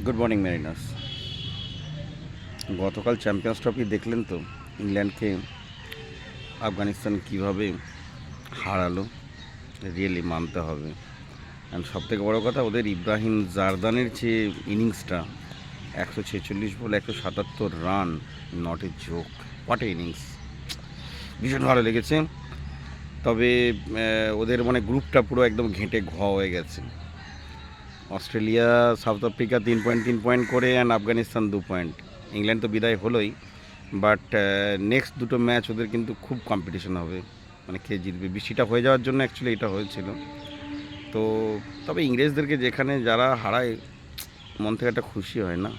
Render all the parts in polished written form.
Good morning Mariners. গতকাল champions trophy দেখলেন তো, ইংল্যান্ডকে আফগানিস্তান কিভাবে হারালো। রিয়েলি মানতে হবে। অ্যান্ড সবথেকে বড়ো কথা, ওদের ইব্রাহিম জারদানের যে ইনিংসটা, 146 বল 177 run, not a joke, what a innings, ভীষণ ভালো লেগেছে। তবে ওদের মানে গ্রুপটা পুরো একদম ঘেঁটে হয়ে গেছে। অস্ট্রেলিয়া সাউথ আফ্রিকা 3 পয়েন্ট করে, অ্যান্ড আফগানিস্তান 2 পয়েন্ট। ইংল্যান্ড তো বিদায় হলোই, বাট নেক্সট দুটো ম্যাচ ওদের কিন্তু খুব কম্পিটিশন হবে, মানে কে জিতবে। বৃষ্টিটা হয়ে যাওয়ার জন্য অ্যাকচুয়ালি এটা হয়েছিল। তো তবে ইংরেজদেরকে যেখানে যারা হারায়, মন থেকে একটা খুশি হয় না,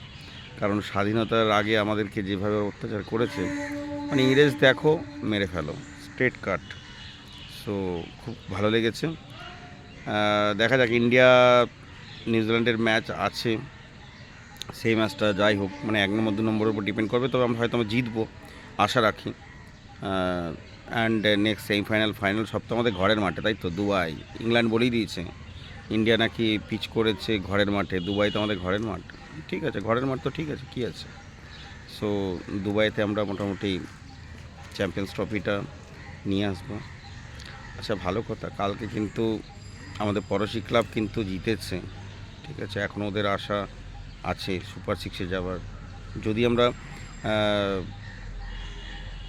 কারণ স্বাধীনতার আগে আমাদেরকে যেভাবে অত্যাচার করেছে, মানে ইংরেজ দেখো মেরে ফেলো, স্ট্রেট কাট। সো খুব ভালো লেগেছে। দেখা যাক, ইন্ডিয়া নিউজিল্যান্ডের ম্যাচ আছে, সেই ম্যাচটা যাই হোক মানে 1 নম্বর 2 নম্বরের উপর ডিপেন্ড করবে। তবে আমরা হয়তো জিতবো, আশা রাখি। অ্যান্ড নেক্সট সেমিফাইনাল ফাইনাল সব তো আমাদের ঘরের মাঠে, তাই তো? দুবাই। ইংল্যান্ড বলেই দিয়েছে ইন্ডিয়া নাকি পিচ করেছে ঘরের মাঠে, দুবাই তো আমাদের ঘরের মাঠ। ঠিক আছে, ঘরের মাঠ তো ঠিক আছে, কী আছে। সো দুবাইতে আমরা মোটামুটি চ্যাম্পিয়ন্স ট্রফিটা নিয়ে আসবো। আচ্ছা, ভালো কথা, কালকে কিন্তু আমাদের পড়োশি ক্লাব কিন্তু জিতেছে। ঠিক আছে, এখন ওদের আশা আছে সুপার সিক্সে যাওয়ার, যদি আমরা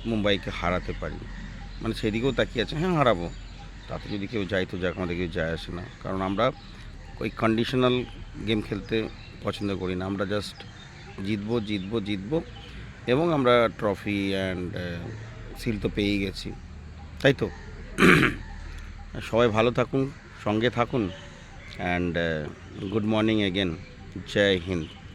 মুম্বাইকে হারাতে পারি। মানে সেদিকেও তাকিয়ে আছে, হ্যাঁ হারাবো, তাতে যদি কেউ যায় তো যাক, আমাদের কেউ যায় আসে না। কারণ আমরা ওই কন্ডিশনাল গেম খেলতে পছন্দ করি না। আমরা জাস্ট জিতবো জিতবো জিতবো, এবং আমরা ট্রফি অ্যান্ড সিল তো পেয়েই গেছি, তাই তো? সবাই ভালো থাকুন, সঙ্গে থাকুন, অ্যান্ড গুড মর্নিং এগেন। জয় হিন্দ।